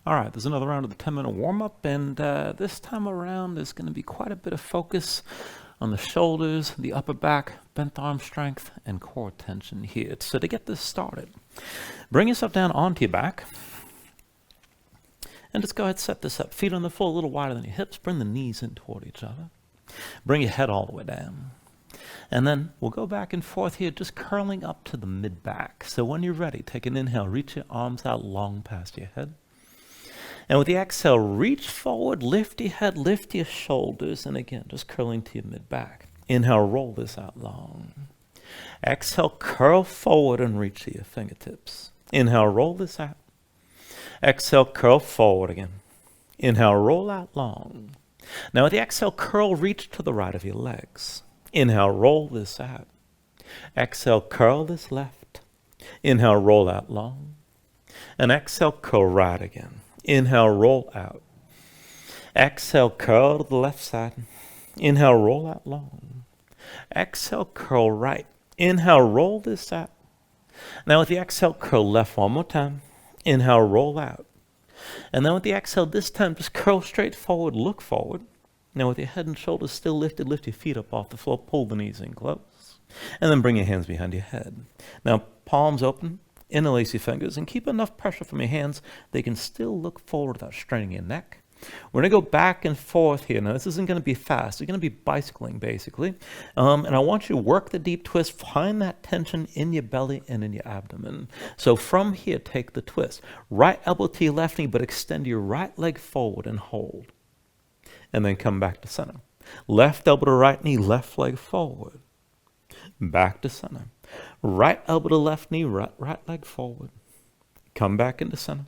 All right, there's another round of the 10-minute warm-up, and this time around there's going to be quite a bit of focus on the shoulders, the upper back, bent arm strength, and core tension here. So to get this started, bring yourself down onto your back, and just go ahead and set this up. Feet on the floor a little wider than your hips. Bring the knees in toward each other. Bring your head all the way down. And then we'll go back and forth here, just curling up to the mid-back. So when you're ready, take an inhale, reach your arms out long past your head. And with the exhale, reach forward, lift your head, lift your shoulders, and again, just curling to your mid-back. Inhale, roll this out long. Exhale, curl forward and reach to your fingertips. Inhale, roll this out. Exhale, curl forward again. Inhale, roll out long. Now with the exhale, curl, reach to the right of your legs. Inhale, roll this out. Exhale, curl this left. Inhale, roll out long. And exhale, curl right again. Inhale, roll out. Exhale, curl to the left side. Inhale, roll out long. Exhale, curl right. Inhale, roll this out. Now with the exhale, curl left one more time. Inhale, roll out. And then with the exhale, this time, just curl straight forward, look forward. Now with your head and shoulders still lifted, lift your feet up off the floor, pull the knees in close. And then bring your hands behind your head. Now, palms open. Interlace your fingers and keep enough pressure from your hands. They can still look forward without straining your neck. We're going to go back and forth here. Now, this isn't going to be fast. You're going to be bicycling, basically. And I want you to work the deep twist. Find that tension in your belly and in your abdomen. So from here, take the twist. Right elbow to your left knee, but extend your right leg forward and hold. And then come back to center. Left elbow to right knee, left leg forward. Back to center. Right elbow to left knee, right leg forward. Come back into center.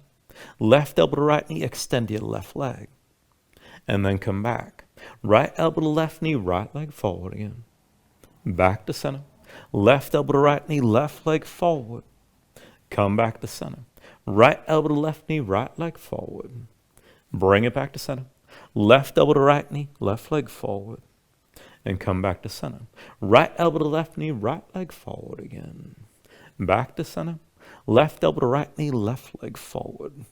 Left elbow to right knee, extend your left leg. And then come back. Right elbow to left knee, right leg forward again. Back to center. Left elbow to right knee, left leg forward. Come back to center. Right elbow to left knee, right leg forward. Bring it back to center. Left elbow to right knee, left leg forward. And come back to center. Right elbow to left knee, right leg forward again. Back to center. Left elbow to right knee, left leg forward.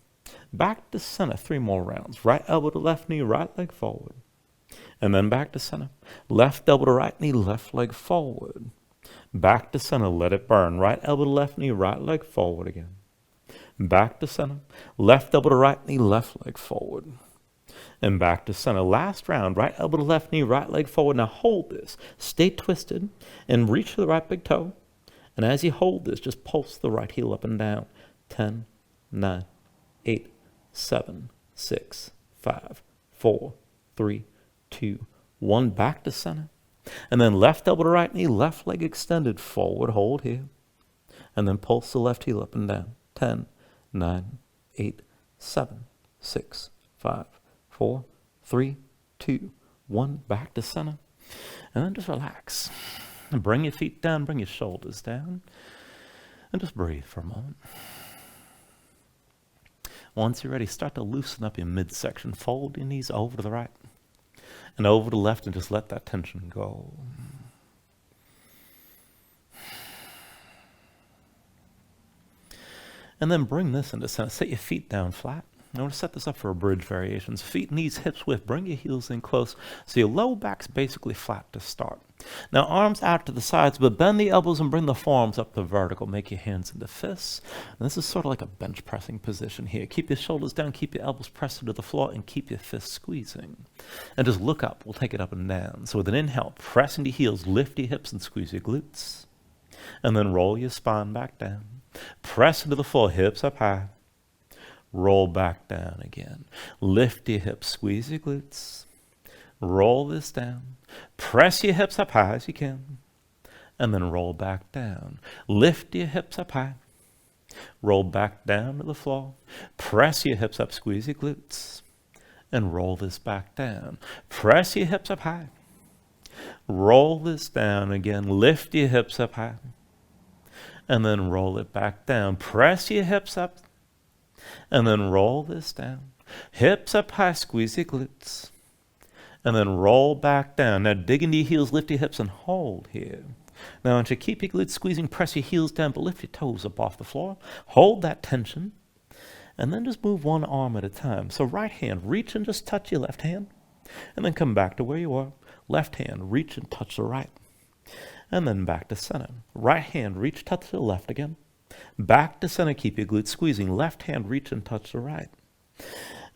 Back to center, 3 more rounds. Right elbow to left knee, right leg forward. And then back to center. Left elbow to right knee, left leg forward. Back to center, let it burn. Right elbow to left knee, right leg forward again. Back to center. Left elbow to right knee, left leg forward. And back to center. Last round, right elbow to left knee, right leg forward. Now hold this. Stay twisted and reach for the right big toe. And as you hold this, just pulse the right heel up and down. 10, 9, 8, 7, 6, 5, 4, 3, 2, 1. Back to center. And then left elbow to right knee, left leg extended forward. Hold here. And then pulse the left heel up and down. 10, 9, 8, 7, 6, 5, 4, 3, 2, 1. Back to center. And then just relax. And bring your feet down, bring your shoulders down. And just breathe for a moment. Once you're ready, start to loosen up your midsection. Fold your knees over to the right and over to the left and just let that tension go. And then bring this into center. Set your feet down flat. I want to set this up for a bridge variation. So feet, knees, hips width. Bring your heels in close so your low back's basically flat to start. Now arms out to the sides, but bend the elbows and bring the forearms up to vertical. Make your hands into fists. And this is sort of like a bench pressing position here. Keep your shoulders down, keep your elbows pressed into the floor, and keep your fists squeezing. And just look up. We'll take it up and down. So with an inhale, press into your heels, lift your hips and squeeze your glutes. And then roll your spine back down. Press into the floor, hips up high. Roll back down again. Lift your hips, squeeze your glutes. Roll this down. Press your hips up high as you can. And then roll back down. Lift your hips up high. Roll back down to the floor. Press your hips up, squeeze your glutes. And roll this back down. Press your hips up high. Roll this down again. Lift your hips up high. And then roll it back down. Press your hips up. And then roll this down. Hips up high, squeeze your glutes. And then roll back down. Now dig into your heels, lift your hips, and hold here. Now I want you to keep your glutes squeezing, press your heels down, but lift your toes up off the floor. Hold that tension. And then just move one arm at a time. So right hand, reach and just touch your left hand. And then come back to where you are. Left hand, reach and touch the right. And then back to center. Right hand, reach, touch the left again. Back to center, keep your glutes squeezing. Left hand, reach and touch the right.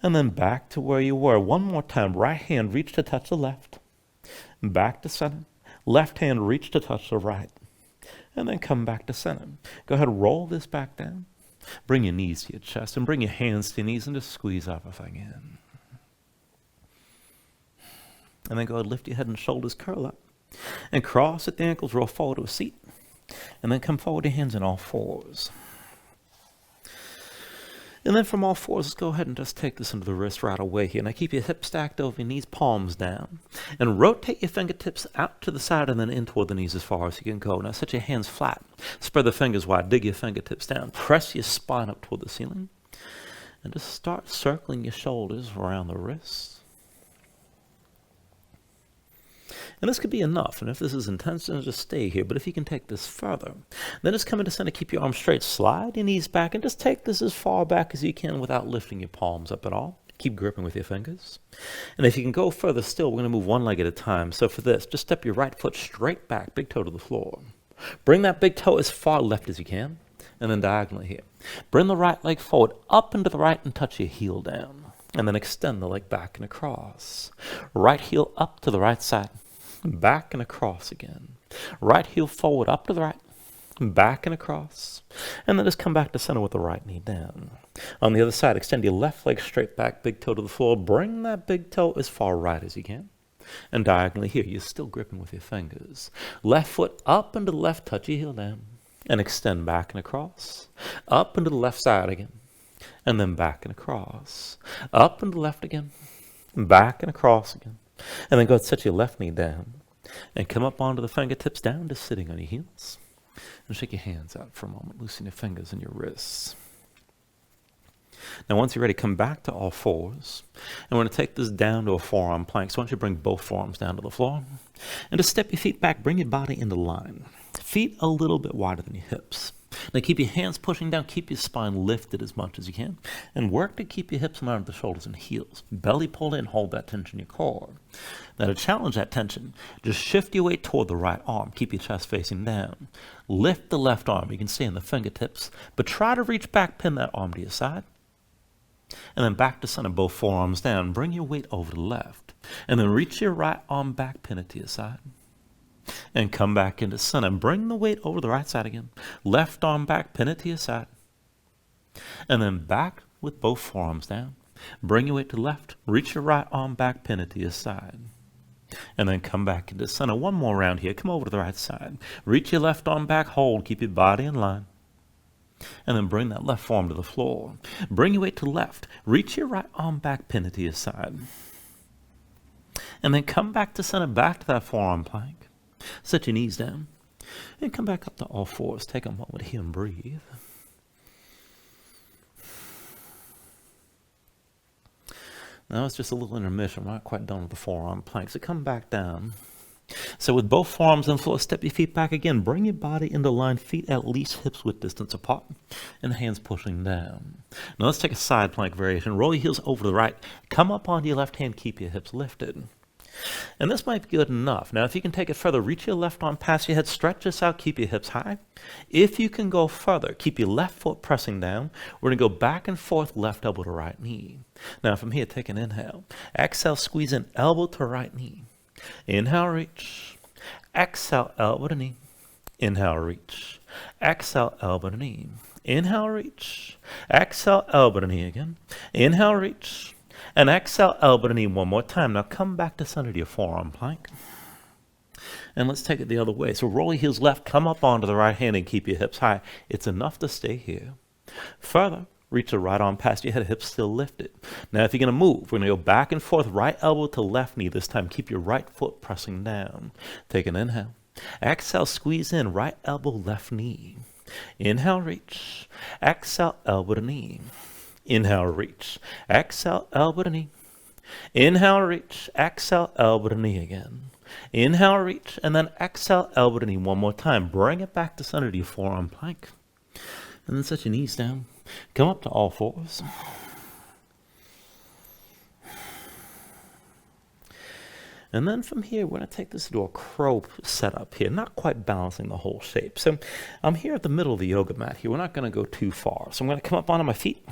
And then back to where you were. One more time. Right hand, reach to touch the left. Back to center. Left hand, reach to touch the right. And then come back to center. Go ahead, roll this back down. Bring your knees to your chest and bring your hands to your knees and just squeeze everything in. And then go ahead, lift your head and shoulders, curl up. And cross at the ankles, roll forward to a seat. And then come forward to hands in all fours. And then from all fours, let's go ahead and just take this into the wrist right away here. Now keep your hips stacked over your knees, palms down. And rotate your fingertips out to the side and then in toward the knees as far as you can go. Now set your hands flat. Spread the fingers wide. Dig your fingertips down. Press your spine up toward the ceiling. And just start circling your shoulders around the wrists. And this could be enough, and if this is intense, then just stay here. But if you can take this further, then just come into center, keep your arms straight, slide your knees back, and just take this as far back as you can without lifting your palms up at all. Keep gripping with your fingers. And if you can go further still, we're going to move one leg at a time. So for this, just step your right foot straight back, big toe to the floor. Bring that big toe as far left as you can, and then diagonally here. Bring the right leg forward, up and to the right, and touch your heel down. And then extend the leg back and across. Right heel up to the right side. Back and across again. Right heel forward, up to the right, back and across. And then just come back to center with the right knee down. On the other side, extend your left leg straight back, big toe to the floor. Bring that big toe as far right as you can. And diagonally here, you're still gripping with your fingers. Left foot up and to the left, touch your heel down. And extend back and across. Up and to the left side again. And then back and across. Up and to the left again. Back and across again. And then go ahead and set your left knee down and come up onto the fingertips down to sitting on your heels. And shake your hands out for a moment. Loosen your fingers and your wrists. Now once you're ready, come back to all fours. And we're going to take this down to a forearm plank. So why don't you bring both forearms down to the floor. And just step your feet back. Bring your body into line. Feet a little bit wider than your hips. Now keep your hands pushing down, keep your spine lifted as much as you can, and work to keep your hips in line with the shoulders and heels. Belly pull in, hold that tension in your core. Now to challenge that tension, just shift your weight toward the right arm. Keep your chest facing down. Lift the left arm. You can stay in the fingertips, but try to reach back, pin that arm to your side. And then back to center, both forearms down. Bring your weight over to the left. And then reach your right arm back, pin it to your side. And come back into center and bring the weight over the right side again. Left arm back, pin it to your side. And then back with both forearms down. Bring your weight to the left. Reach your right arm back, pin it to your side. And then come back into center. One more round here. Come over to the right side. Reach your left arm back, hold. Keep your body in line. And then bring that left forearm to the floor. Bring your weight to the left. Reach your right arm back, pin it to your side. And then come back to center, back to that forearm plank. Set your knees down and come back up to all fours. Take a moment here and breathe. Now it's just a little intermission. We're not quite done with the forearm plank. So come back down. So with both forearms on the floor, step your feet back again. Bring your body into line, feet at least hips width distance apart, and hands pushing down. Now let's take a side plank variation. Roll your heels over to the right. Come up onto your left hand. Keep your hips lifted. And this might be good enough. Now, if you can take it further, reach your left arm past your head, stretch this out, keep your hips high. If you can go further, keep your left foot pressing down. We're going to go back and forth, left elbow to right knee. Now, from here, take an inhale. Exhale, squeeze in, elbow to right knee. Inhale, reach. Exhale, elbow to knee. Inhale, reach. Exhale, elbow to knee. Inhale, reach. Exhale, elbow to knee again. Inhale, reach. And exhale, elbow to knee one more time. Now come back to center to your forearm plank. And let's take it the other way. So roll your heels left, come up onto the right hand and keep your hips high. It's enough to stay here. Further, reach the right arm past your head, hips still lifted. Now if you're going to move, we're going to go back and forth, right elbow to left knee this time. Keep your right foot pressing down. Take an inhale. Exhale, squeeze in, right elbow, left knee. Inhale, reach. Exhale, elbow to knee. Inhale, reach. Exhale, elbow to knee. Inhale, reach. Exhale, elbow to knee again. Inhale, reach, and then exhale, elbow to knee one more time. Bring it back to center to your forearm plank. And then set your knees down. Come up to all fours. And then from here, we're going to take this to a crow setup here, not quite balancing the whole shape. So I'm here at the middle of the yoga mat here. We're not going to go too far. So I'm going to come up onto my feet.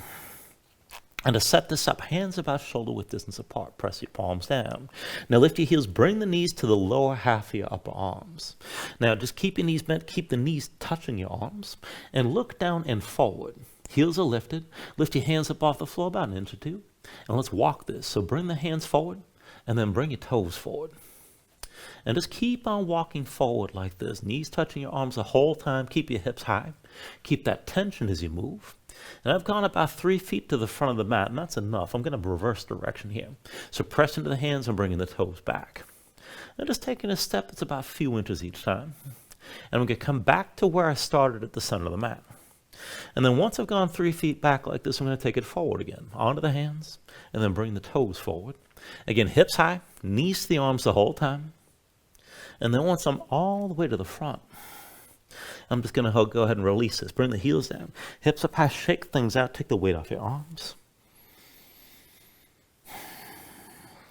And to set this up, hands about shoulder width distance apart. Press your palms down. Now lift your heels. Bring the knees to the lower half of your upper arms. Now just keep your knees bent. Keep the knees touching your arms. And look down and forward. Heels are lifted. Lift your hands up off the floor about an inch or two. And let's walk this. So bring the hands forward. And then bring your toes forward. And just keep on walking forward like this. Knees touching your arms the whole time. Keep your hips high. Keep that tension as you move. And I've gone about 3 feet to the front of the mat, and that's enough. I'm going to reverse direction here. So press into the hands and bringing the toes back. And just taking a step that's about a few inches each time. And I'm going to come back to where I started at the center of the mat. And then once I've gone 3 feet back like this, I'm going to take it forward again. Onto the hands, and then bring the toes forward. Again, hips high, knees to the arms the whole time. And then once I'm all the way to the front, I'm just going to go ahead and release this. Bring the heels down. Hips up high, shake things out, take the weight off your arms.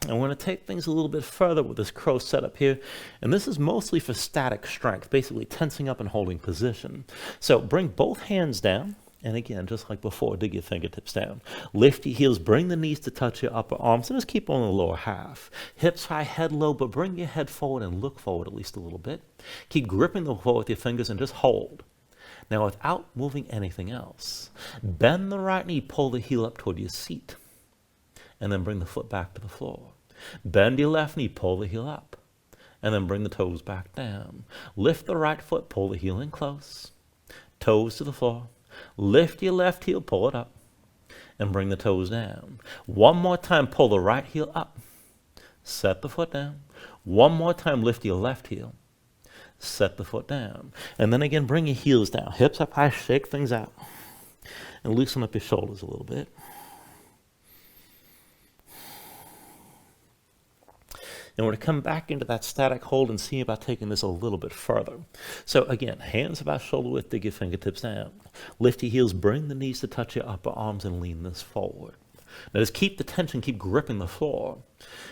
And we're going to take things a little bit further with this crow setup here. And this is mostly for static strength, basically tensing up and holding position. So bring both hands down. And again, just like before, dig your fingertips down. Lift your heels, bring the knees to touch your upper arms, and just keep on the lower half. Hips high, head low, but bring your head forward and look forward at least a little bit. Keep gripping the floor with your fingers and just hold. Now, without moving anything else, bend the right knee, pull the heel up toward your seat, and then bring the foot back to the floor. Bend your left knee, pull the heel up, and then bring the toes back down. Lift the right foot, pull the heel in close, toes to the floor. Lift your left heel, pull it up, and bring the toes down. One more time, pull the right heel up. Set the foot down. One more time, lift your left heel. Set the foot down. And then again, bring your heels down. Hips up high, shake things out. And loosen up your shoulders a little bit. And we're going to come back into that static hold and see about taking this a little bit further. So again, hands about shoulder width, dig your fingertips down. Lift your heels, bring the knees to touch your upper arms and lean this forward. Now just keep the tension, keep gripping the floor.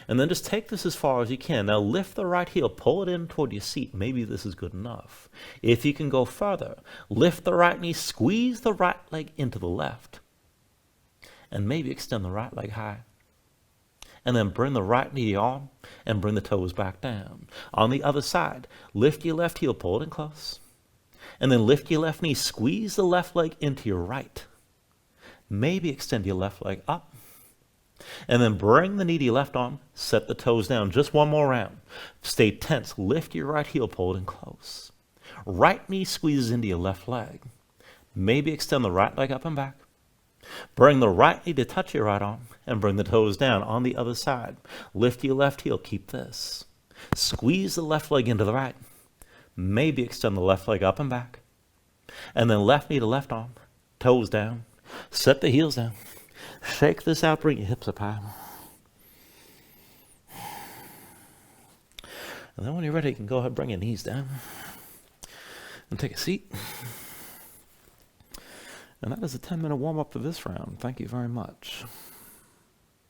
And then just take this as far as you can. Now lift the right heel, pull it in toward your seat. Maybe this is good enough. If you can go further, lift the right knee, squeeze the right leg into the left. And maybe extend the right leg high. And then bring the right knee to your arm and bring the toes back down. On the other side, lift your left heel, pull it in close. And then lift your left knee, squeeze the left leg into your right. Maybe extend your left leg up. And then bring the knee to your left arm, set the toes down. Just one more round. Stay tense, lift your right heel, pull it in close. Right knee squeezes into your left leg. Maybe extend the right leg up and back. Bring the right knee to touch your right arm and bring the toes down on the other side. Lift your left heel, keep this. Squeeze the left leg into the right. Maybe extend the left leg up and back. And then left knee to left arm, toes down. Set the heels down. Shake this out, bring your hips up high. And then when you're ready, you can go ahead and bring your knees down. And take a seat. And that is a 10-minute warm-up for this round. Thank you very much.